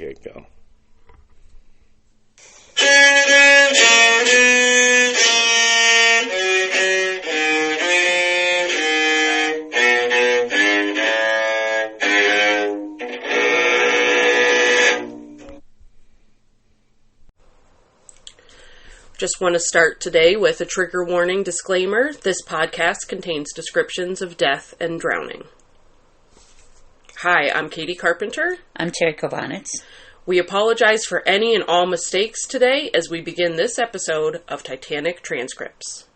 get-go. Just want to start today with a trigger warning disclaimer. This podcast contains descriptions of death and drowning. Hi, I'm Katie Carpenter. I'm Terry Kovanitz. We apologize for any and all mistakes today as we begin this episode of Titanic Transcripts.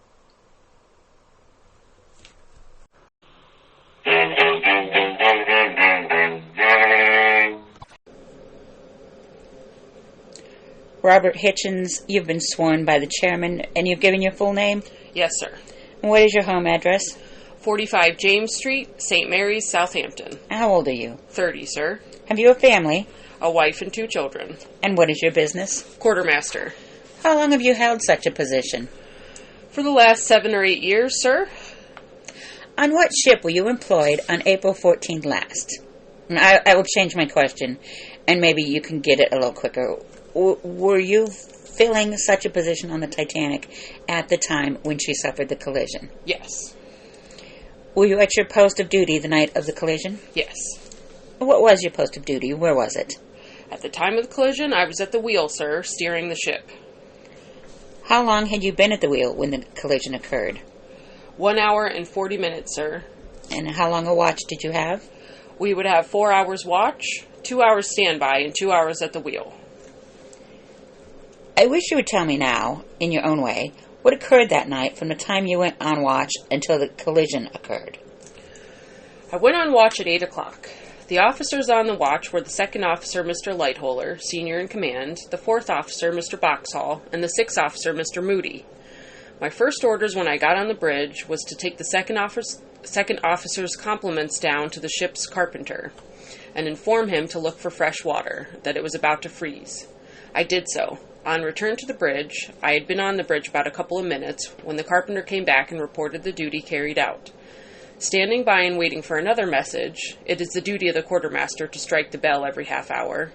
Robert Hichens, you've been sworn by the chairman, and you've given your full name? Yes, sir. And what is your home address? 45 James Street, St. Mary's, Southampton. How old are you? 30, sir. Have you a family? A wife and 2 children. And what is your business? Quartermaster. How long have you held such a position? For the last 7 or 8 years, sir. On what ship were you employed on April 14th last? I will change my question, and maybe you can get it a little quicker. Were you filling such a position on the Titanic at the time when she suffered the collision? Yes. Were you at your post of duty the night of the collision? Yes. What was your post of duty? Where was it? At the time of the collision, I was at the wheel, sir, steering the ship. How long had you been at the wheel when the collision occurred? 1 hour and 40 minutes, sir. And how long a watch did you have? We would have 4 hours watch, 2 hours standby, and 2 hours at the wheel. I wish you would tell me now, in your own way, what occurred that night from the time you went on watch until the collision occurred. I went on watch at 8 o'clock. The officers on the watch were the 2nd officer, Mr. Lightoller, senior in command, the 4th officer, Mr. Boxhall, and the 6th officer, Mr. Moody. My first orders when I got on the bridge was to take the 2nd officer's compliments down to the ship's carpenter and inform him to look for fresh water, that it was about to freeze. I did so. On return to the bridge, I had been on the bridge about a couple of minutes when the carpenter came back and reported the duty carried out. Standing by and waiting for another message, it is the duty of the quartermaster to strike the bell every half hour.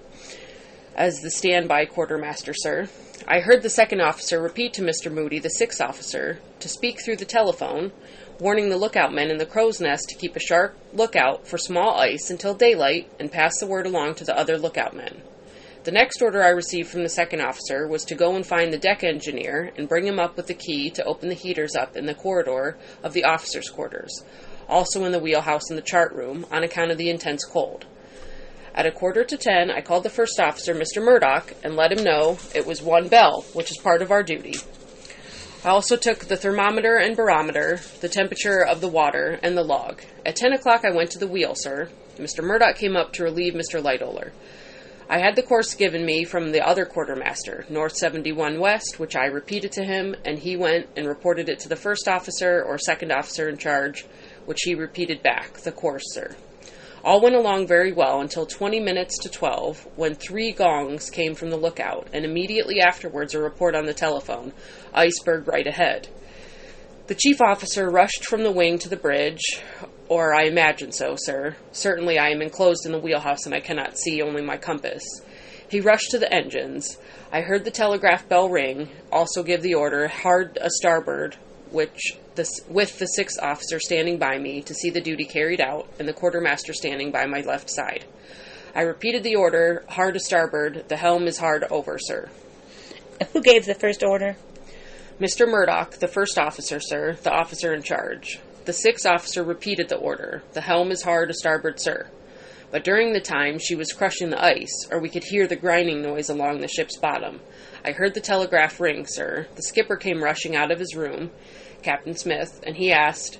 As the standby quartermaster, sir, I heard the 2nd officer repeat to Mr. Moody, the 6th officer, to speak through the telephone, warning the lookout men in the crow's nest to keep a sharp lookout for small ice until daylight and pass the word along to the other lookout men. The next order I received from the 2nd officer was to go and find the deck engineer and bring him up with the key to open the heaters up in the corridor of the officers' quarters, also in the wheelhouse in the chart room, on account of the intense cold. At 9:45, I called the 1st officer, Mr. Murdoch, and let him know it was 1 bell, which is part of our duty. I also took the thermometer and barometer, the temperature of the water, and the log. At 10 o'clock, I went to the wheel, sir. Mr. Murdoch came up to relieve Mr. Lightoller. I had the course given me from the other quartermaster, North 71 West, which I repeated to him, and he went and reported it to the 1st officer or 2nd officer in charge, which he repeated back, the course, sir. All went along very well until 20 minutes to 12, when 3 gongs came from the lookout, and immediately afterwards a report on the telephone, iceberg right ahead. The chief officer rushed from the wing to the bridge, or I imagine so, sir. Certainly I am enclosed in the wheelhouse and I cannot see, only my compass. He rushed to the engines. I heard the telegraph bell ring, also give the order, hard a starboard, with the 6th officer standing by me to see the duty carried out, and the quartermaster standing by my left side. I repeated the order, hard a starboard, the helm is hard over, sir. Who gave the first order? Mr. Murdoch, the 1st officer, sir, the officer in charge. The 6th officer repeated the order, the helm is hard a starboard, sir. But during the time she was crushing the ice, or we could hear the grinding noise along the ship's bottom. I heard the telegraph ring, sir. The skipper came rushing out of his room, Captain Smith, and he asked,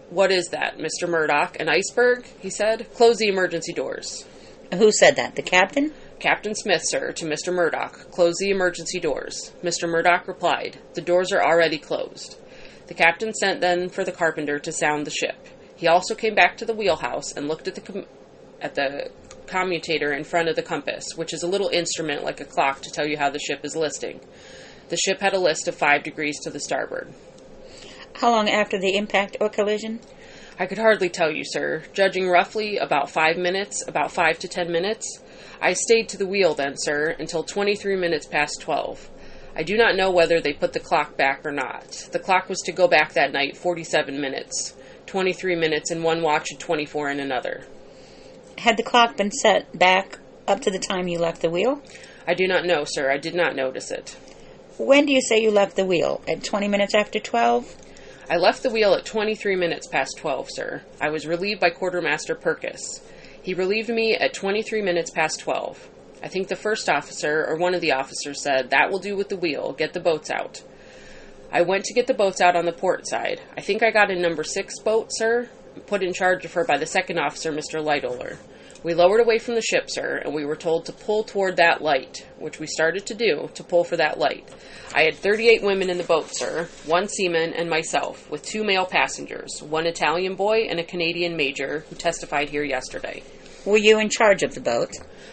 "What is that, Mr. Murdoch? An iceberg?" he said. "Close the emergency doors." Who said that? The captain? Captain Smith, sir, to Mr. Murdoch. "Close the emergency doors." Mr. Murdoch replied, "The doors are already closed." The captain sent then for the carpenter to sound the ship. He also came back to the wheelhouse and looked at the commutator in front of the compass, which is a little instrument like a clock to tell you how the ship is listing. The ship had a list of 5 degrees to the starboard. How long after the impact or collision? I could hardly tell you, sir. Judging roughly, about 5 minutes, about 5 to 10 minutes. I stayed to the wheel then, sir, until 23 minutes past 12. I do not know whether they put the clock back or not. The clock was to go back that night 47 minutes, 23 minutes in one watch and 24 in another. Had the clock been set back up to the time you left the wheel? I do not know, sir. I did not notice it. When do you say you left the wheel? At 20 minutes after 12? I left the wheel at 23 minutes past 12, sir. I was relieved by Quartermaster Purkis. He relieved me at 23 minutes past 12. I think the first officer, or one of the officers, said, "That will do with the wheel. Get the boats out." I went to get the boats out on the port side. I think I got in number 6 boat, sir, put in charge of her by the second officer, Mr. Lightoller. We lowered away from the ship, sir, and we were told to pull toward that light, which we started to do, to pull for that light. I had 38 women in the boat, sir, 1 seaman and myself, with 2 male passengers, 1 Italian boy and a Canadian major, who testified here yesterday. Were you in charge of the boat?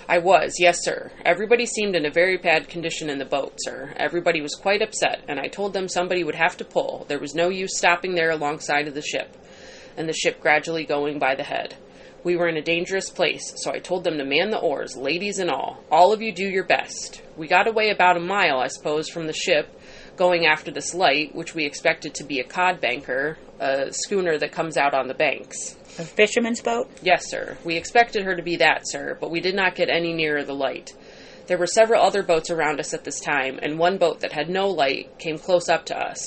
I was, yes, sir. Everybody seemed in a very bad condition in the boat, sir. Everybody was quite upset, and I told them somebody would have to pull. There was no use stopping there alongside of the ship, and the ship gradually going by the head. We were in a dangerous place, so I told them to man the oars, ladies and all. All of you do your best. We got away about a mile, I suppose, from the ship, going after this light, which we expected to be a cod banker, a schooner that comes out on the banks. A fisherman's boat? Yes, sir. We expected her to be that, sir, but we did not get any nearer the light. There were several other boats around us at this time, and one boat that had no light came close up to us.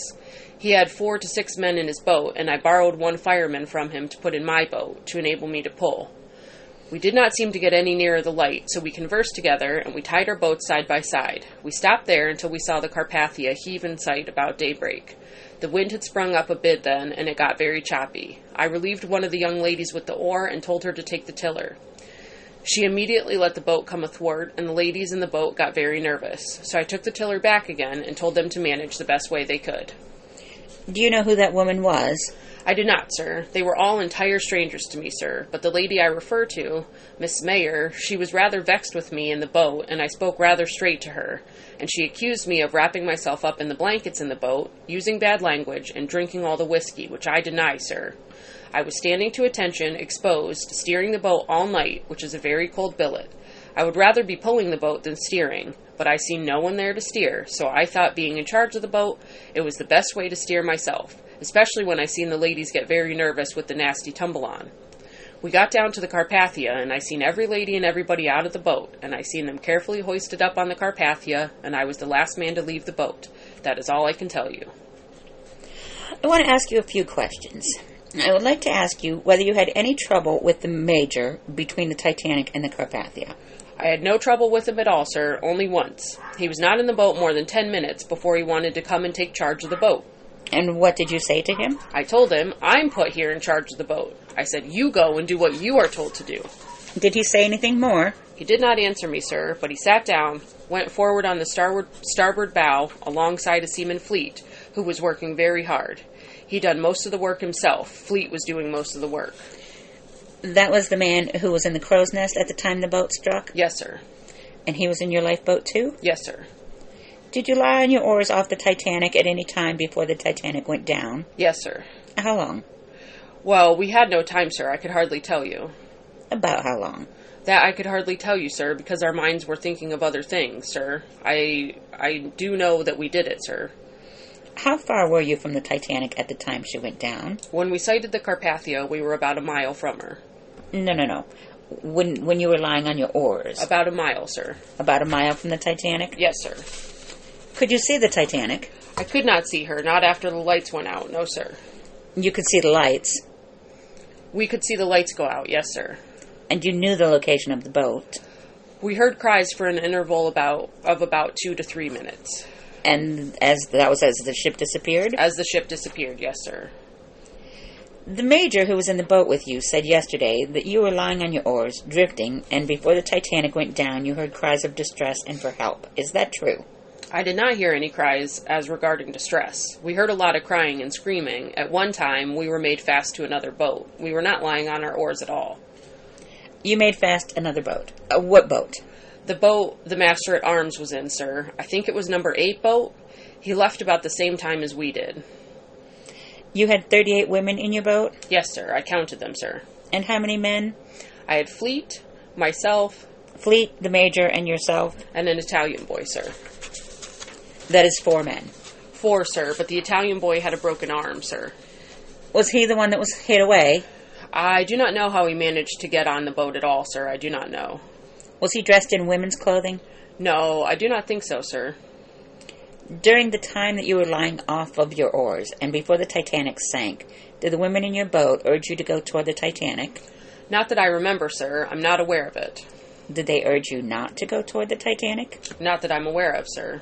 He had 4 to 6 men in his boat, and I borrowed 1 fireman from him to put in my boat, to enable me to pull. We did not seem to get any nearer the light, so we conversed together, and we tied our boats side by side. We stopped there until we saw the Carpathia heave in sight about daybreak. The wind had sprung up a bit then, and it got very choppy. I relieved one of the young ladies with the oar, and told her to take the tiller. She immediately let the boat come athwart, and the ladies in the boat got very nervous, so I took the tiller back again, and told them to manage the best way they could. Do you know who that woman was? I do not, sir. They were all entire strangers to me, sir, but the lady I refer to, Miss Mayer, she was rather vexed with me in the boat, and I spoke rather straight to her, and she accused me of wrapping myself up in the blankets in the boat, using bad language, and drinking all the whiskey, which I deny, sir. I was standing to attention, exposed, steering the boat all night, which is a very cold billet. I would rather be pulling the boat than steering, but I seen no one there to steer, so I thought being in charge of the boat, it was the best way to steer myself, especially when I seen the ladies get very nervous with the nasty tumble-on. We got down to the Carpathia, and I seen every lady and everybody out of the boat, and I seen them carefully hoisted up on the Carpathia, and I was the last man to leave the boat. That is all I can tell you. I want to ask you a few questions. I would like to ask you whether you had any trouble with the Major between the Titanic and the Carpathia. I had no trouble with him at all, sir, only once. He was not in the boat more than 10 minutes before he wanted to come and take charge of the boat. And what did you say to him? I told him, I'm put here in charge of the boat. I said, you go and do what you are told to do. Did he say anything more? He did not answer me, sir, but he sat down, went forward on the starboard bow alongside a seaman Fleet, who was working very hard. He done most of the work himself. Fleet was doing most of the work. That was the man who was in the crow's nest at the time the boat struck? Yes, sir. And he was in your lifeboat, too? Yes, sir. Did you lie on your oars off the Titanic at any time before the Titanic went down? Yes, sir. How long? Well, we had no time, sir. I could hardly tell you. About how long? That I could hardly tell you, sir, because our minds were thinking of other things, sir. I do know that we did it, sir. How far were you from the Titanic at the time she went down? When we sighted the Carpathia, we were about a mile from her. No. When you were lying on your oars? About a mile, sir. About a mile from the Titanic? Yes, sir. Could you see the Titanic? I could not see her, not after the lights went out, no, sir. You could see the lights? We could see the lights go out, yes, sir. And you knew the location of the boat? We heard cries for an interval of about 2 to 3 minutes. And as the ship disappeared? As the ship disappeared, yes, sir. The Major who was in the boat with you said yesterday that you were lying on your oars, drifting, and before the Titanic went down you heard cries of distress and for help. Is that true? I did not hear any cries as regarding distress. We heard a lot of crying and screaming. At one time, we were made fast to another boat. We were not lying on our oars at all. You made fast another boat. What boat? The boat the master-at-arms was in, sir. I think it was number 8 boat. He left about the same time as we did. You had 38 women in your boat? Yes, sir. I counted them, sir. And how many men? I had Fleet, myself, Fleet, the major, and yourself? And an Italian boy, sir. That is 4 men. 4, sir, but the Italian boy had a broken arm, sir. Was he the one that was hid away? I do not know how he managed to get on the boat at all, sir. I do not know. Was he dressed in women's clothing? No, I do not think so, sir. During the time that you were lying off of your oars and before the Titanic sank, did the women in your boat urge you to go toward the Titanic? Not that I remember, sir. I'm not aware of it. Did they urge you not to go toward the Titanic? Not that I'm aware of, sir.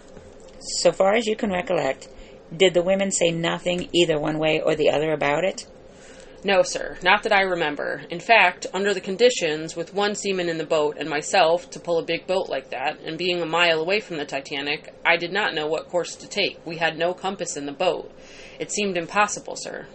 So far as you can recollect, did the women say nothing either one way or the other about it? No, sir. Not that I remember. In fact, under the conditions, with one seaman in the boat and myself to pull a big boat like that, and being a mile away from the Titanic, I did not know what course to take. We had no compass in the boat. It seemed impossible, sir.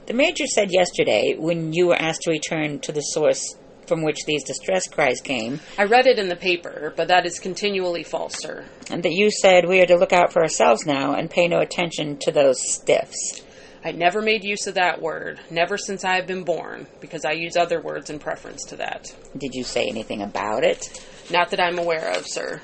The Major said yesterday, when you were asked to return to the source from which these distress cries came... I read it in the paper, but that is continually false, sir. And that you said we are to look out for ourselves now and pay no attention to those stiffs. I never made use of that word, never since I have been born, because I use other words in preference to that. Did you say anything about it? Not that I'm aware of, sir.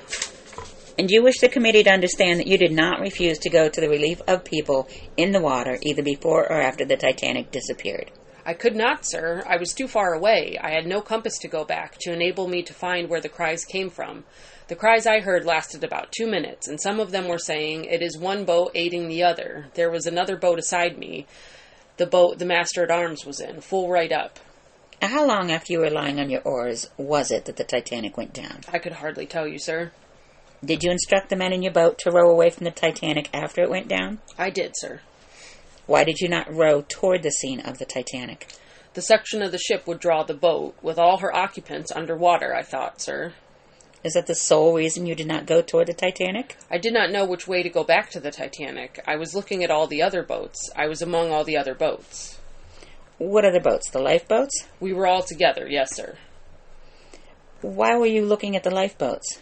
And you wish the committee to understand that you did not refuse to go to the relief of people in the water either before or after the Titanic disappeared? I could not, sir. I was too far away. I had no compass to go back to enable me to find where the cries came from. The cries I heard lasted about 2 minutes, and some of them were saying, "It is one boat aiding the other." There was another boat aside me. The boat the master-at-arms was in, full right up. How long after you were lying on your oars was it that the Titanic went down? I could hardly tell you, sir. Did you instruct the men in your boat to row away from the Titanic after it went down? I did, sir. Why did you not row toward the scene of the Titanic? The section of the ship would draw the boat, with all her occupants under water, I thought, sir. Is that the sole reason you did not go toward the Titanic? I did not know which way to go back to the Titanic. I was looking at all the other boats. I was among all the other boats. What other boats? The lifeboats? We were all together, yes, sir. Why were you looking at the lifeboats?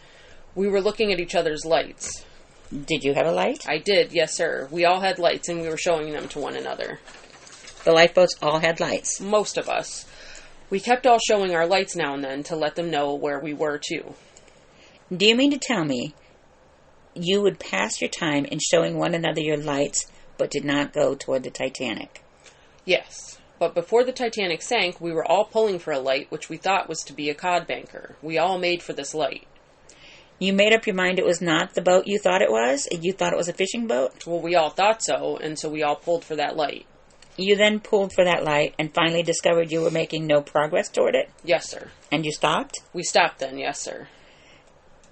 We were looking at each other's lights. Did you have a light? I did, yes, sir. We all had lights, and we were showing them to one another. The lifeboats all had lights? Most of us. We kept all showing our lights now and then to let them know where we were, too. Do you mean to tell me you would pass your time in showing one another your lights, but did not go toward the Titanic? Yes. But before the Titanic sank, we were all pulling for a light which we thought was to be a cod banker. We all made for this light. You made up your mind it was not the boat you thought it was? You thought it was a fishing boat? Well, we all thought so, and so we all pulled for that light. You then pulled for that light and finally discovered you were making no progress toward it? Yes, sir. And you stopped? We stopped then, yes, sir.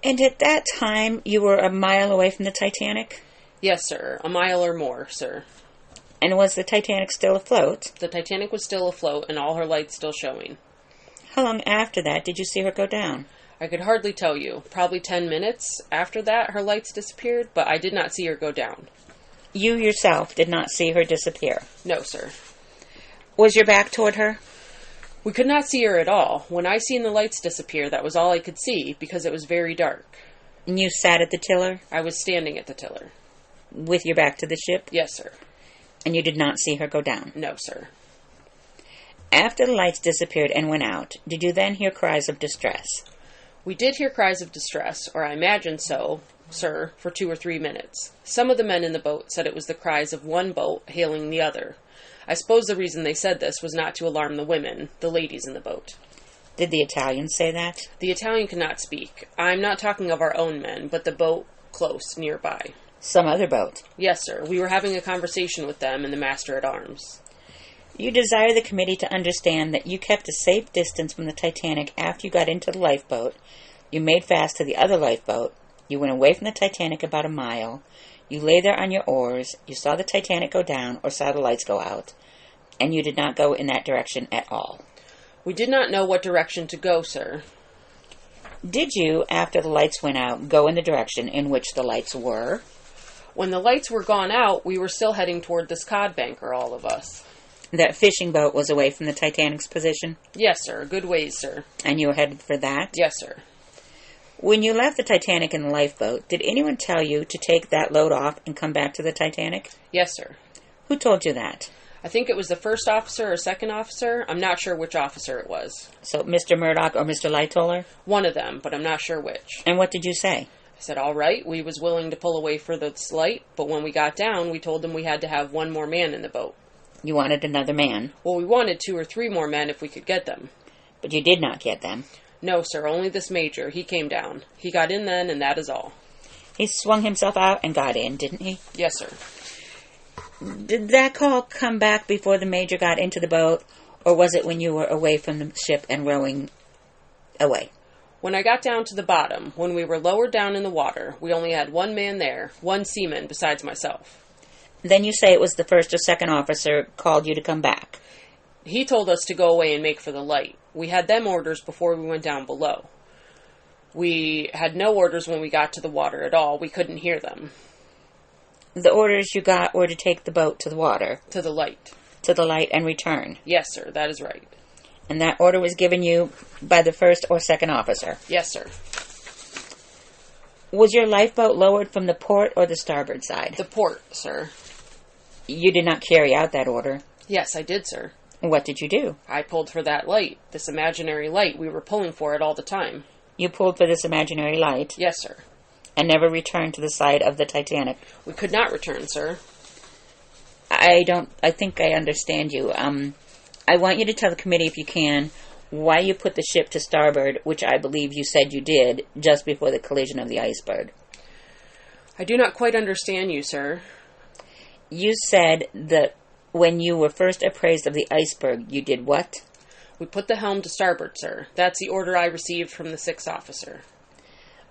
And at that time, you were a mile away from the Titanic? Yes, sir. A mile or more, sir. And was the Titanic still afloat? The Titanic was still afloat and all her lights still showing. How long after that did you see her go down? I could hardly tell you. Probably 10 minutes. After that, her lights disappeared, but I did not see her go down. You yourself did not see her disappear? No, sir. Was your back toward her? We could not see her at all. When I seen the lights disappear, that was all I could see, because it was very dark. And you sat at the tiller? I was standing at the tiller. With your back to the ship? Yes, sir. And you did not see her go down? No, sir. After the lights disappeared and went out, did you then hear cries of distress? We did hear cries of distress, or I imagine so, sir, for 2 or 3 minutes. Some of the men in the boat said it was the cries of one boat hailing the other. I suppose the reason they said this was not to alarm the women, the ladies in the boat. Did the Italians say that? The Italian could not speak. I'm not talking of our own men, but the boat close nearby. Some other boat? Yes, sir. We were having a conversation with them and the master-at-arms. You desire the committee to understand that you kept a safe distance from the Titanic after you got into the lifeboat. You made fast to the other lifeboat. You went away from the Titanic about a mile. You lay there on your oars. You saw the Titanic go down or saw the lights go out. And you did not go in that direction at all. We did not know what direction to go, sir. Did you, after the lights went out, go in the direction in which the lights were? When the lights were gone out, we were still heading toward this cod banker, all of us. That fishing boat was away from the Titanic's position? Yes, sir. A good ways, sir. And you were headed for that? Yes, sir. When you left the Titanic in the lifeboat, did anyone tell you to take that load off and come back to the Titanic? Yes, sir. Who told you that? I think it was the first officer or second officer. I'm not sure which officer it was. So Mr. Murdoch or Mr. Lightoller? One of them, but I'm not sure which. And what did you say? I said, all right, we was willing to pull away for this light, but when we got down, we told them we had to have one more man in the boat. You wanted another man? Well, we wanted 2 or 3 more men if we could get them. But you did not get them? No, sir, only this major. He came down. He got in then, and that is all. He swung himself out and got in, didn't he? Yes, sir. Did that call come back before the major got into the boat, or was it when you were away from the ship and rowing away? When I got down to the bottom, when we were lowered down in the water, we only had one man there, one seaman besides myself. Then you say it was the first or second officer called you to come back. He told us to go away and make for the light. We had them orders before we went down below. We had no orders when we got to the water at all. We couldn't hear them. The orders you got were to take the boat to the water. To the light. To the light and return. Yes, sir, that is right. And that order was given you by the first or second officer? Yes, sir. Was your lifeboat lowered from the port or the starboard side? The port, sir. You did not carry out that order? Yes, I did, sir. What did you do? I pulled for that light, this imaginary light. We were pulling for it all the time. You pulled for this imaginary light? Yes, sir. And never returned to the side of the Titanic? We could not return, sir. I think I understand you. I want you to tell the committee, if you can, why you put the ship to starboard, which I believe you said you did, just before the collision of the iceberg. I do not quite understand you, sir. You said that when you were first appraised of the iceberg, you did what? We put the helm to starboard, sir. That's the order I received from the 6th officer.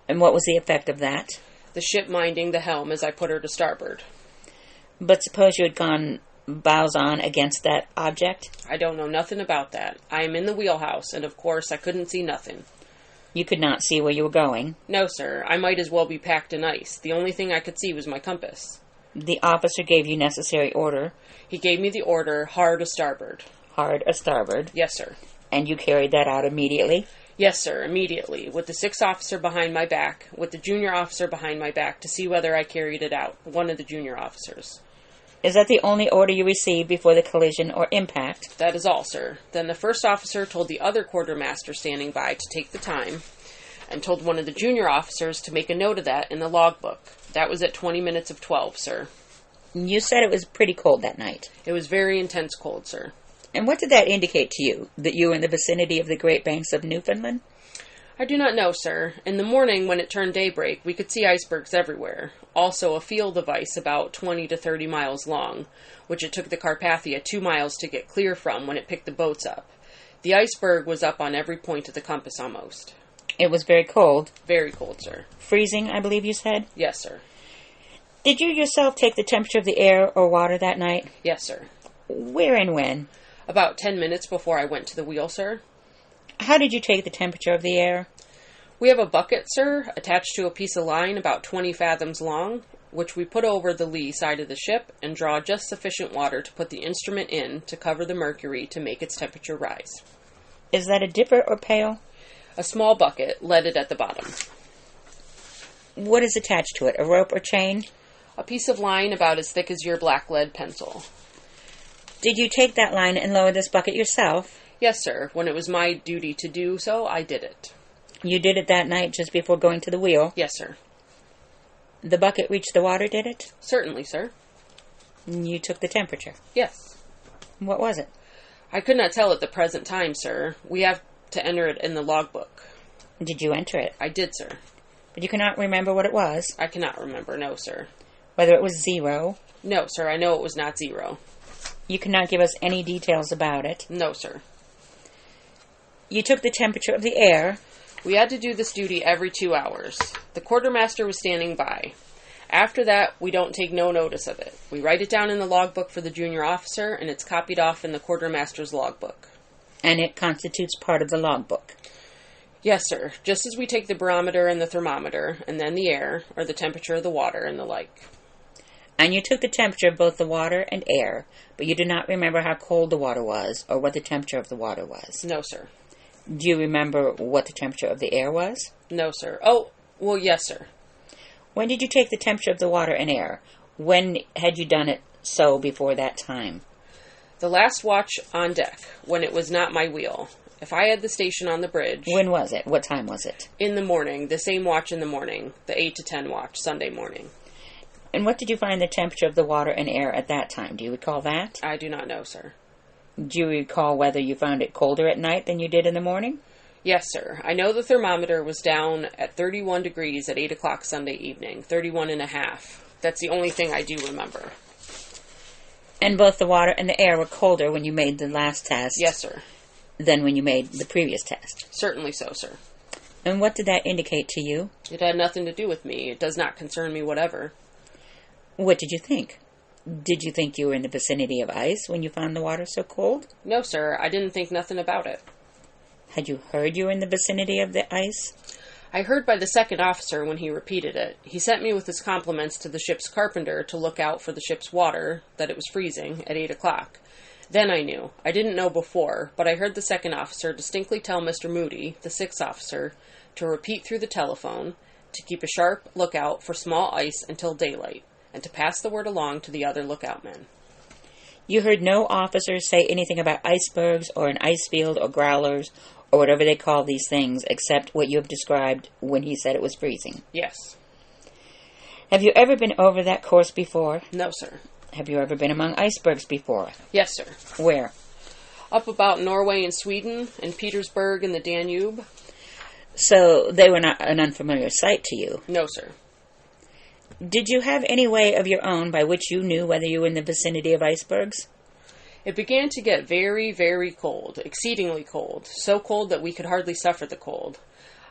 And what was the effect of that? The ship minding the helm as I put her to starboard. But suppose you had gone bows on against that object? I don't know nothing about that. I am in the wheelhouse, and of course I couldn't see nothing. You could not see where you were going? No, sir. I might as well be packed in ice. The only thing I could see was my compass. The officer gave you necessary order? He gave me the order, hard a starboard. Hard a starboard? Yes, sir. And you carried that out immediately? Yes, sir, immediately, with the 6th officer behind my back, with the junior officer behind my back, to see whether I carried it out, one of the junior officers. Is that the only order you received before the collision or impact? That is all, sir. Then the 1st officer told the other quartermaster standing by to take the time, and told one of the junior officers to make a note of that in the logbook. That was at 20 minutes of 12, sir. You said it was pretty cold that night. It was very intense cold, sir. And what did that indicate to you? That you were in the vicinity of the Great Banks of Newfoundland? I do not know, sir. In the morning, when it turned daybreak, we could see icebergs everywhere. Also, a field of ice about 20 to 30 miles long, which it took the Carpathia 2 miles to get clear from when it picked the boats up. The iceberg was up on every point of the compass almost. It was very cold? Very cold, sir. Freezing, I believe you said? Yes, sir. Did you yourself take the temperature of the air or water that night? Yes, sir. Where and when? About 10 minutes before I went to the wheel, sir. How did you take the temperature of the air? We have a bucket, sir, attached to a piece of line about 20 fathoms long, which we put over the lee side of the ship and draw just sufficient water to put the instrument in to cover the mercury to make its temperature rise. Is that a dipper or pail? A small bucket, leaded at the bottom. What is attached to it, a rope or chain? A piece of line about as thick as your black lead pencil. Did you take that line and lower this bucket yourself? Yes, sir. When it was my duty to do so, I did it. You did it that night just before going to the wheel? Yes, sir. The bucket reached the water, did it? Certainly, sir. You took the temperature? Yes. What was it? I could not tell at the present time, sir. We have to enter it in the logbook. Did you enter it? I did, sir. But you cannot remember what it was? I cannot remember, no, sir. Whether it was 0? No, sir. I know it was not 0. You cannot give us any details about it? No, sir. You took the temperature of the air? We had to do this duty every 2 hours. The quartermaster was standing by. After that, we don't take no notice of it. We write it down in the logbook for the junior officer, and it's copied off in the quartermaster's logbook. And it constitutes part of the logbook? Yes, sir. Just as we take the barometer and the thermometer, and then the air, or the temperature of the water, and the like. And you took the temperature of both the water and air, but you do not remember how cold the water was, or what the temperature of the water was? No, sir. Do you remember what the temperature of the air was? No, sir. Oh, well, yes, sir. When did you take the temperature of the water and air? When had you done it so before that time? The last watch on deck, when it was not my wheel. If I had the station on the bridge... When was it? What time was it? In the morning. The same watch in the morning. The 8 to 10 watch, Sunday morning. And what did you find the temperature of the water and air at that time? Do you recall that? I do not know, sir. Do you recall whether you found it colder at night than you did in the morning? Yes, sir. I know the thermometer was down at 31 degrees at 8 o'clock Sunday evening. 31 and a half. That's the only thing I do remember. And both the water and the air were colder when you made the last test? Yes, sir. Than when you made the previous test? Certainly so, sir. And what did that indicate to you? It had nothing to do with me. It does not concern me whatever. What did you think? Did you think you were in the vicinity of ice when you found the water so cold? No, sir. I didn't think nothing about it. Had you heard you were in the vicinity of the ice? I heard by the second officer when he repeated it. He sent me with his compliments to the ship's carpenter to look out for the ship's water, that it was freezing, at 8 o'clock. Then I knew. I didn't know before, but I heard the second officer distinctly tell Mr. Moody, the sixth officer, to repeat through the telephone, to keep a sharp lookout for small ice until daylight, and to pass the word along to the other lookout men. You heard no officers say anything about icebergs or an ice field or growlers or whatever they call these things, except what you have described when he said it was freezing? Yes. Have you ever been over that course before? No, sir. Have you ever been among icebergs before? Yes, sir. Where? Up about Norway and Sweden, and Petersburg and the Danube. So they were not an unfamiliar sight to you? No, sir. Did you have any way of your own by which you knew whether you were in the vicinity of icebergs? It began to get very, very cold, exceedingly cold, so cold that we could hardly suffer the cold.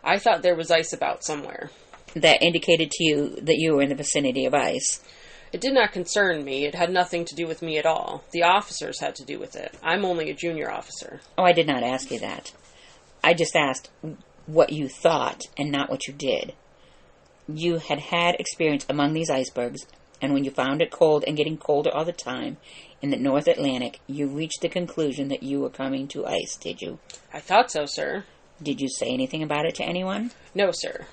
I thought there was ice about somewhere. That indicated to you that you were in the vicinity of ice? It did not concern me. It had nothing to do with me at all. The officers had to do with it. I'm only a junior officer. Oh, I did not ask you that. I just asked what you thought and not what you did. You had had experience among these icebergs, and when you found it cold and getting colder all the time in the North Atlantic, you reached the conclusion that you were coming to ice, did you? I thought so, sir. Did you say anything about it to anyone? No, sir.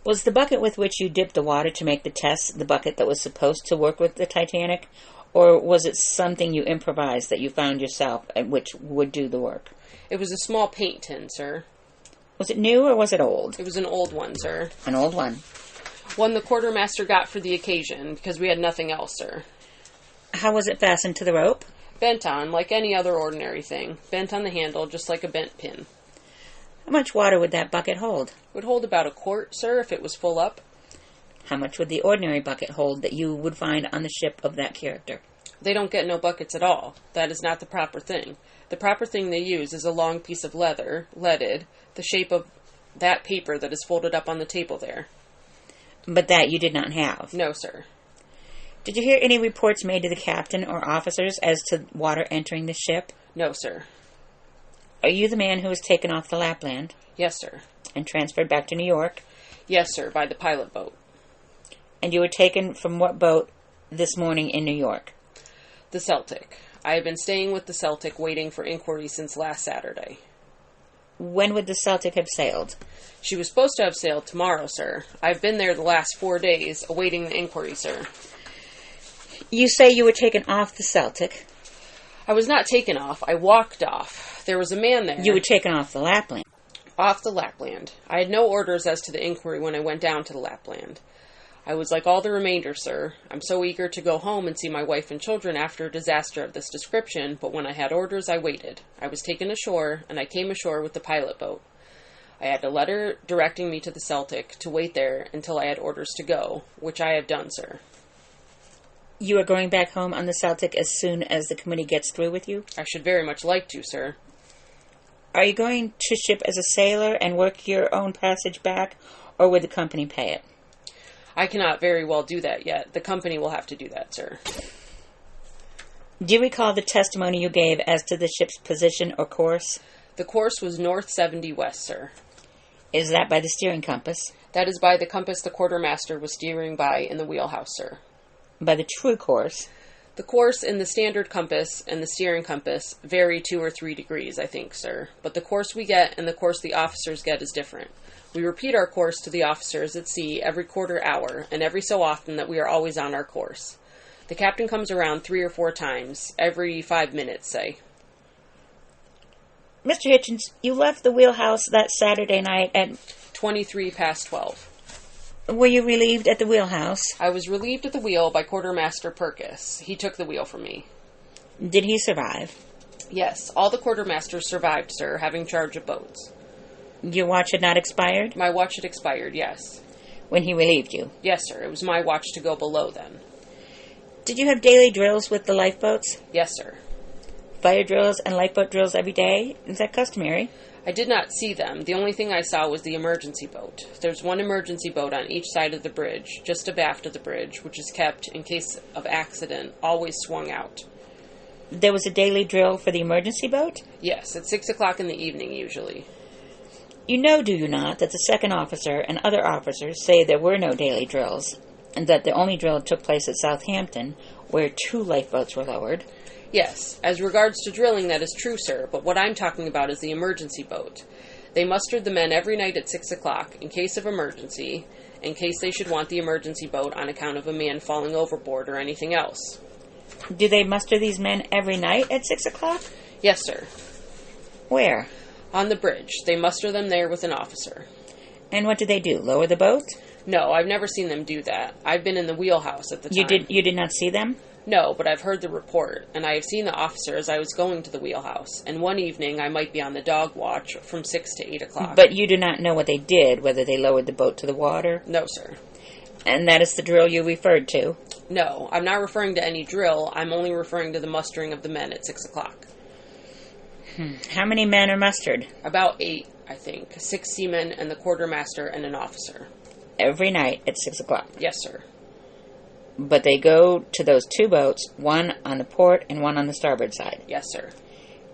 Was the bucket with which you dipped the water to make the test the bucket that was supposed to work with the Titanic, or was it something you improvised that you found yourself and which would do the work? It was a small paint tin, sir. Was it new or was it old? It was an old one, sir. An old one. One the quartermaster got for the occasion, because we had nothing else, sir. How was it fastened to the rope? Bent on, like any other ordinary thing. Bent on the handle, just like a bent pin. How much water would that bucket hold? It would hold about a quart, sir, if it was full up. How much would the ordinary bucket hold that you would find on the ship of that character? They don't get no buckets at all. That is not the proper thing. The proper thing they use is a long piece of leather, leaded, the shape of that paper that is folded up on the table there. But that you did not have? No, sir. Did you hear any reports made to the captain or officers as to water entering the ship? No, sir. Are you the man who was taken off the Lapland? Yes, sir. And transferred back to New York? Yes, sir, by the pilot boat. And you were taken from what boat this morning in New York? The Celtic. I have been staying with the Celtic waiting for inquiry since last Saturday. When would the Celtic have sailed? She was supposed to have sailed tomorrow, sir. I've been there the last 4 days, awaiting the inquiry, sir. You say you were taken off the Celtic? I was not taken off. I walked off. There was a man there. You were taken off the Lapland? Off the Lapland. I had no orders as to the inquiry when I went down to the Lapland. I was like all the remainder, sir. I'm so eager to go home and see my wife and children after a disaster of this description, but when I had orders, I waited. I was taken ashore, and I came ashore with the pilot boat. I had a letter directing me to the Celtic to wait there until I had orders to go, which I have done, sir. You are going back home on the Celtic as soon as the committee gets through with you? I should very much like to, sir. Are you going to ship as a sailor and work your own passage back, or would the company pay it? I cannot very well do that yet. The company will have to do that, sir. Do you recall the testimony you gave as to the ship's position or course? The course was north 70 west, sir. Is that by the steering compass? That is by the compass the quartermaster was steering by in the wheelhouse, sir. By the true course? The course in the standard compass and the steering compass vary 2 or 3 degrees, I think, sir. But the course we get and the course the officers get is different. We repeat our course to the officers at sea every quarter hour, and every so often that we are always on our course. The captain comes around 3 or 4 times, every 5 minutes, say. Mr. Hichens, you left the wheelhouse that Saturday night at... 23 past 12. Were you relieved at the wheelhouse? I was relieved at the wheel by Quartermaster Purkis. He took the wheel from me. Did he survive? Yes, all the quartermasters survived, sir, having charge of boats. Your watch had not expired? My watch had expired, yes. When he relieved you? Yes, sir. It was my watch to go below then. Did you have daily drills with the lifeboats? Yes, sir. Fire drills and lifeboat drills every day? Is that customary? I did not see them. The only thing I saw was the emergency boat. There's one emergency boat on each side of the bridge, just abaft of the bridge, which is kept, in case of accident, always swung out. There was a daily drill for the emergency boat? Yes, at 6 o'clock in the evening, usually. You know, do you not, that the second officer and other officers say there were no daily drills, and that the only drill took place at Southampton, where 2 lifeboats were lowered? Yes, as regards to drilling, that is true, sir, but what I'm talking about is the emergency boat. They mustered the men every night at 6 o'clock, in case of emergency, in case they should want the emergency boat on account of a man falling overboard or anything else. Do they muster these men every night at 6 o'clock? Yes, sir. Where? On the bridge. They muster them there with an officer. And what do they do, lower the boat? No, I've never seen them do that. I've been in the wheelhouse at the time. You did not see them? No, but I've heard the report, and I have seen the officer as I was going to the wheelhouse, and one evening I might be on the dog watch from 6 to 8 o'clock. But you do not know what they did, whether they lowered the boat to the water? No, sir. And that is the drill you referred to? No, I'm not referring to any drill. I'm only referring to the mustering of the men at 6 o'clock. How many men are mustered? About 8, I think. 6 seamen and the quartermaster and an officer. Every night at 6 o'clock? Yes, sir. But they go to those 2 boats, one on the port and one on the starboard side? Yes, sir.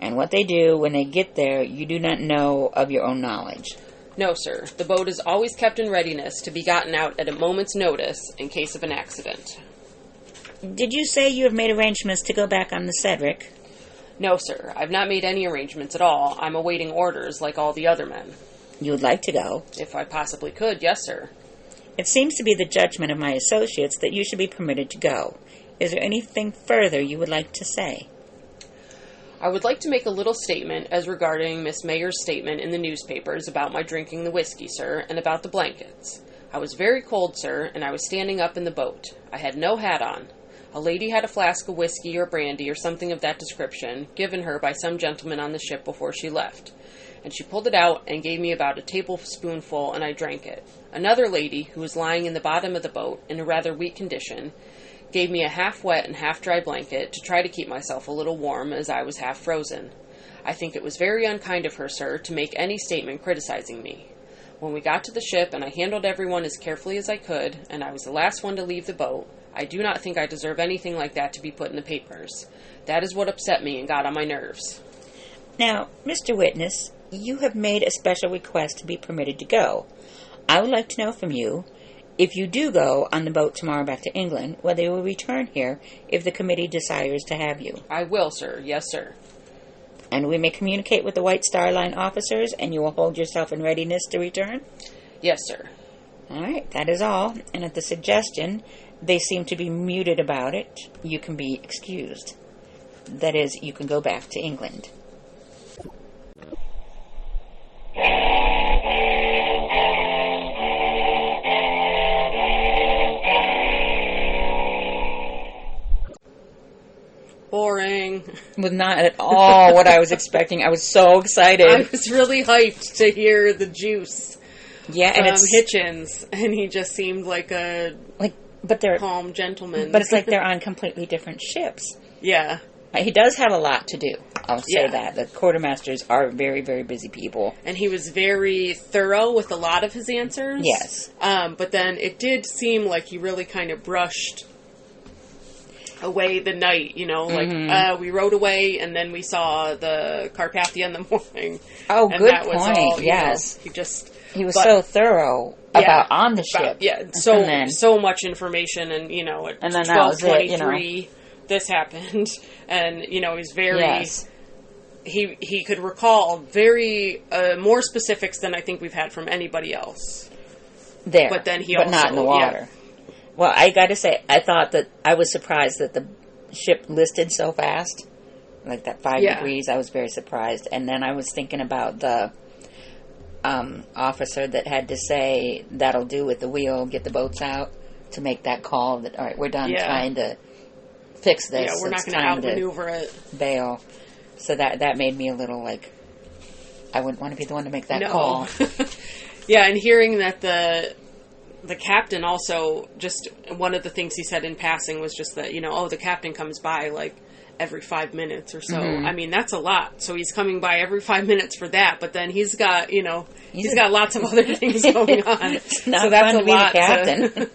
And what they do when they get there, you do not know of your own knowledge? No, sir. The boat is always kept in readiness to be gotten out at a moment's notice in case of an accident. Did you say you have made arrangements to go back on the Cedric? No, sir. I've not made any arrangements at all. I'm awaiting orders like all the other men. You would like to go? If I possibly could, yes, sir. It seems to be the judgment of my associates that you should be permitted to go. Is there anything further you would like to say? I would like to make a little statement as regarding Miss Mayer's statement in the newspapers about my drinking the whiskey, sir, and about the blankets. I was very cold, sir, and I was standing up in the boat. I had no hat on. A lady had a flask of whiskey or brandy or something of that description given her by some gentleman on the ship before she left, and she pulled it out and gave me about a tablespoonful, and I drank it. Another lady, who was lying in the bottom of the boat in a rather weak condition, gave me a half-wet and half-dry blanket to try to keep myself a little warm as I was half-frozen. I think it was very unkind of her, sir, to make any statement criticizing me. When we got to the ship and I handled everyone as carefully as I could, and I was the last one to leave the boat, I do not think I deserve anything like that to be put in the papers. That is what upset me and got on my nerves. Now, Mr. Witness, you have made a special request to be permitted to go. I would like to know from you, if you do go on the boat tomorrow back to England, whether you will return here if the committee desires to have you. I will, sir. Yes, sir. And we may communicate with the White Star Line officers, and you will hold yourself in readiness to return? Yes, sir. All right, that is all. And at the suggestion, they seem to be muted about it. You can be excused. That is, you can go back to England. Boring. Was not at all what I was expecting. I was so excited. I was really hyped to hear the juice. Yeah, and it's Hichens, and he just seemed like a but they're calm gentleman. But it's like they're on completely different ships. Yeah. He does have a lot to do. I'll say Yeah. that. The quartermasters are very, very busy people. And he was very thorough with a lot of his answers. Yes. But then it did seem like he really kind of brushed away the night, we rode away and then we saw the Carpathia in the morning. Oh, and good that was point. all, Yes. He was so thorough about on the ship. So much information, and at then that was it, 12:23 this happened, and he's very Yes. he could recall very more specifics than I think we've had from anybody else. There. But then he but also not in the water. Well, I got to say, I was surprised that the ship listed so fast, like that 5 degrees. I was very surprised. And then I was thinking about the officer that had to say, "That'll do with the wheel, get the boats out," to make that call that, all right, we're done trying to fix this. Yeah, we're not going to outmaneuver it. Bail. So that made me a little like, I wouldn't want to be the one to make that call. Yeah, and hearing that the captain also, just one of the things he said in passing was just that, the captain comes by like every 5 minutes or so. I mean, that's a lot. So he's coming by every 5 minutes for that, but then he's got, he's got lots of other things going on. It's not so that's fun to be the captain.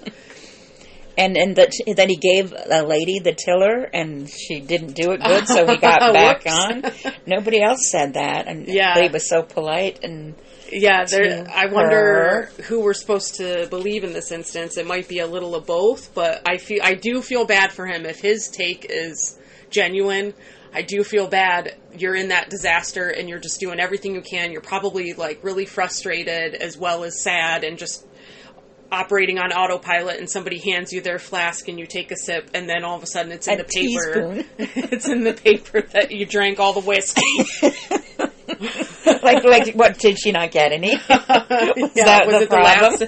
And then he gave a lady the tiller, and she didn't do it good, so he got back on. Nobody else said that, and he was so polite. And I wonder who we're supposed to believe in this instance. It might be a little of both, but I do feel bad for him if his take is genuine. I do feel bad. You're in that disaster, and you're just doing everything you can. You're probably like really frustrated as well as sad, and just operating on autopilot, and somebody hands you their flask and you take a sip, and then all of a sudden it's in the paper. It's in the paper that you drank all the whiskey. like what, did she not get any? Was it the last?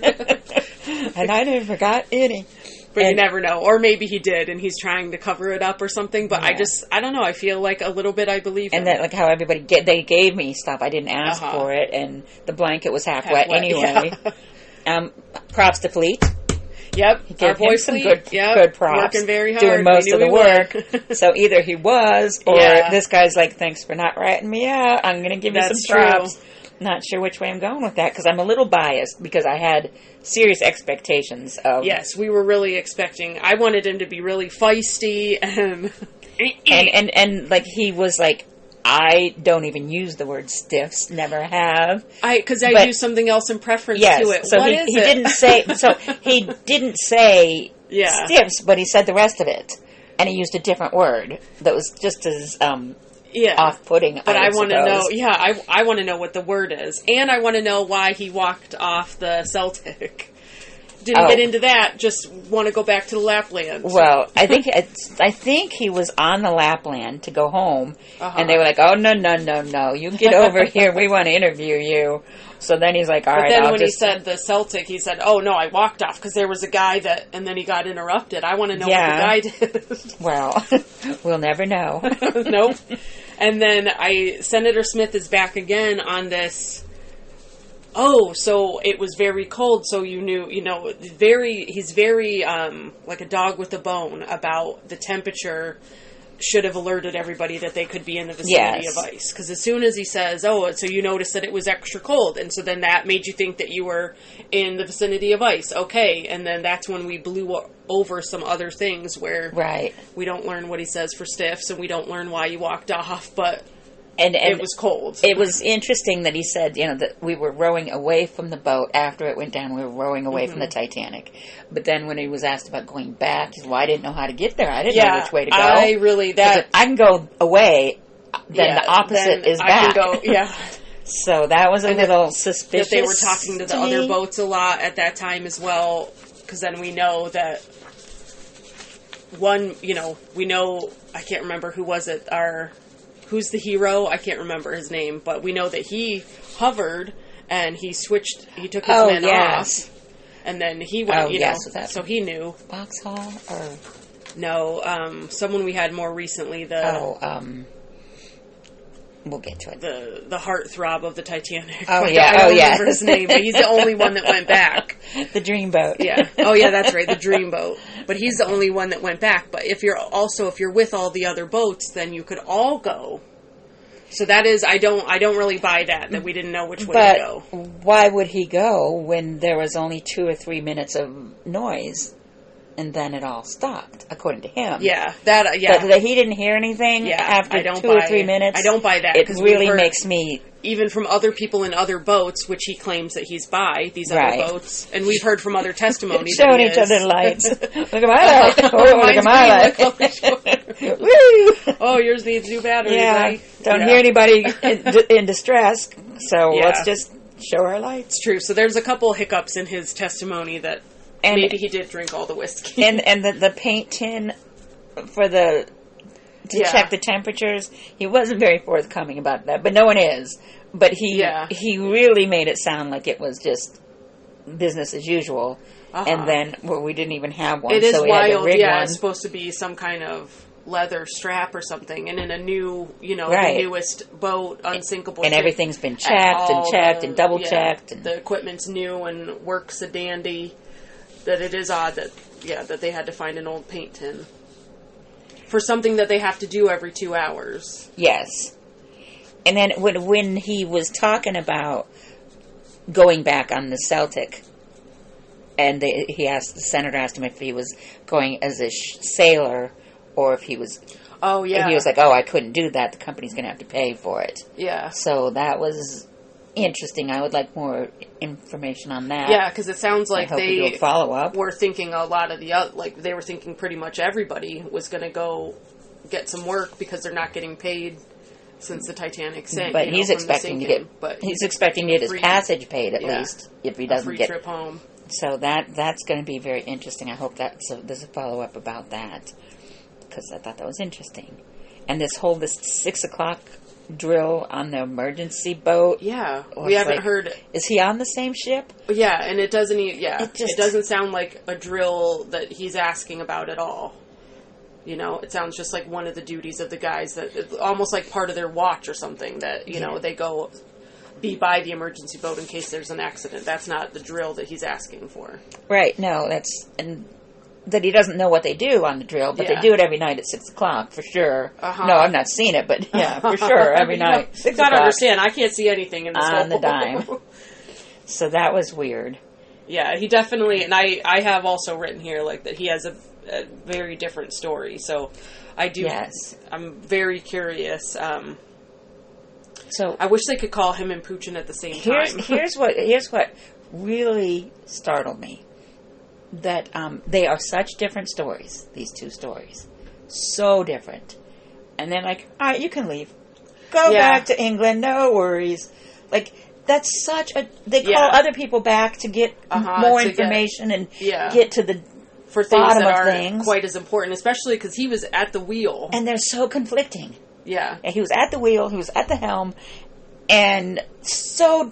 And I never forgot any. But you never know. Or maybe he did and he's trying to cover it up or something. But I don't know. I feel like a little bit I believe him. And that, like how everybody they gave me stuff. I didn't ask for it, and the blanket was half wet anyway. Yeah. Props to Fleet. Yep, he gave him some good props. Working very hard, doing most of the work. So either he was, or this guy's like, "Thanks for not ratting me out. I'm going to give you some props." Not sure which way I'm going with that, because I'm a little biased, because I had serious expectations of. Yes, we were really expecting. I wanted him to be really feisty and like he was like, I don't even use the word stiffs, never have. Because I use something else in preference to it. So he didn't say. So he didn't say stiffs, but he said the rest of it, and he used a different word that was just as off-putting. But I want to know. Yeah, I want to know what the word is, and I want to know why he walked off the Celtic. Didn't get into that. Just want to go back to the Lapland. Well, I think he was on the Lapland to go home, and they were like, "Oh no! You get over here. We want to interview you." So then he's like, "All right." But then when he said the Celtic, he said, "Oh no, I walked off because there was a guy that," and then he got interrupted. I want to know what the guy did. Well, we'll never know. Nope. And then Senator Smith is back again on this. Oh, so it was very cold, so you knew, he's very, like a dog with a bone about the temperature should have alerted everybody that they could be in the vicinity of ice. Because as soon as he says, so you noticed that it was extra cold, and so then that made you think that you were in the vicinity of ice. Okay, and then that's when we blew over some other things where we don't learn what he says for stiffs, and we don't learn why you walked off, but... And it was cold. It was interesting that he said, that we were rowing away from the boat after it went down. We were rowing away from the Titanic. But then when he was asked about going back, he said, well, I didn't know how to get there. I didn't know which way to go. I can go away, then the opposite is back. I can go, So that was a little suspicious. That they were talking to the other boats a lot at that time as well, because then we know that we know, I can't remember who was it, who's the hero? I can't remember his name, but we know that he hovered and he took his men off, and then he went, so he knew. Boxhall or no, someone we had more recently. We'll get to it. The heartthrob of the Titanic. Oh I don't remember his name, but he's the only one that went back. The Dreamboat. Yeah. Oh yeah, that's right, the Dreamboat. But he's the only one that went back. But if you're with all the other boats, then you could all go. So that is, I don't really buy that we didn't know which way to go. But why would he go when there was only 2 or 3 minutes of noise? And then it all stopped, according to him. Yeah, But that he didn't hear anything after 2 or 3 minutes. I don't buy that. It really makes me... Even from other people in other boats, which he claims that he's by, these other boats. And we've heard from other testimonies. Showing each other lights. Look at my light. Look at my light. Woo! Oh, yours needs new batteries, right? Don't hear anybody in distress, so let's just show our lights. It's true. So there's a couple hiccups in his testimony that And maybe he did drink all the whiskey. And the paint tin for to check the temperatures, he wasn't very forthcoming about that, but no one is. But he really made it sound like it was just business as usual. And then we didn't even have one. It is so we wild. had to rig one. It's supposed to be some kind of leather strap or something, and in a new, the newest boat, unsinkable. And everything's been checked and double checked. And the equipment's new and works a dandy. That it is odd that they had to find an old paint tin for something that they have to do every 2 hours. Yes. And then when he was talking about going back on the Celtic, and the senator asked him if he was going as a sailor or if he was. Oh yeah. And he was like, "Oh, I couldn't do that. The company's going to have to pay for it." Yeah. So that was interesting. I would like more information on that. Yeah, because it sounds like they follow up. Were thinking a lot of they were thinking pretty much everybody was going to go get some work because they're not getting paid since the Titanic sank. But he's expecting to get. He's expecting to get his passage paid at least if he doesn't get a free trip home. So that's going to be very interesting. I hope there's a follow up about that because I thought that was interesting. And this 6 o'clock drill on the emergency boat. Yeah, we haven't heard. Is he on the same ship? Yeah, and it doesn't. It doesn't sound like a drill that he's asking about at all. It sounds just like one of the duties of the guys almost like part of their watch or something that they go be by the emergency boat in case there's an accident. That's not the drill that he's asking for. Right. No, and that he doesn't know what they do on the drill, but they do it every night at 6 o'clock for sure. No, I've not seen it, but yeah, for sure every night. 6 o'clock. Gotta understand, I can't see anything in this on the dime. So that was weird. Yeah, he definitely, and I have also written here that he has a very different story. So I do. Yes. I'm very curious. So I wish they could call him and Puchin at the same time. Here's what really startled me. That they are such different stories, these two stories. So different. And then all right, you can leave. Go back to England, no worries. That's such a... They call other people back to get more information and get to the for things bottom that of aren't things. Quite as important, especially because he was at the wheel. And they're so conflicting. Yeah. And he was at the wheel, he was at the helm, and so...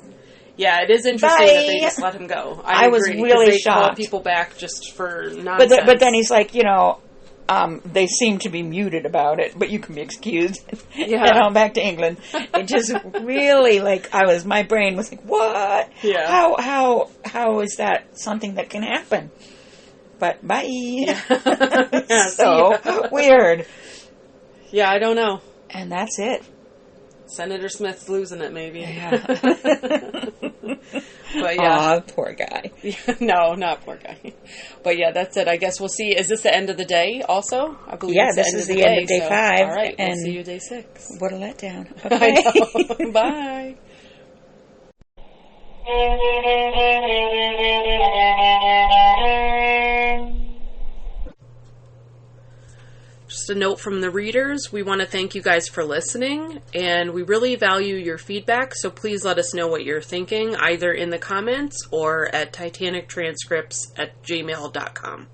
Yeah, it is interesting that they just let him go. I was agree, really they shocked. Call people back just for nonsense. But then he's like, they seem to be muted about it, but you can be excused. Yeah. And I'm back to England. It just really, my brain was like, what? Yeah. How is that something that can happen? But bye. Yeah. So weird. Yeah, I don't know. And that's it. Senator Smith's losing it, maybe. Yeah. But yeah. Aw, poor guy. No, not poor guy. But yeah, that's it. I guess we'll see. Is this the end of the day also? I believe this is the end of day 5. All right, and we'll see you day 6. What a letdown. Okay. I know. Bye. Just a note from the readers, we want to thank you guys for listening, and we really value your feedback, so please let us know what you're thinking, either in the comments or at titanictranscripts@gmail.com.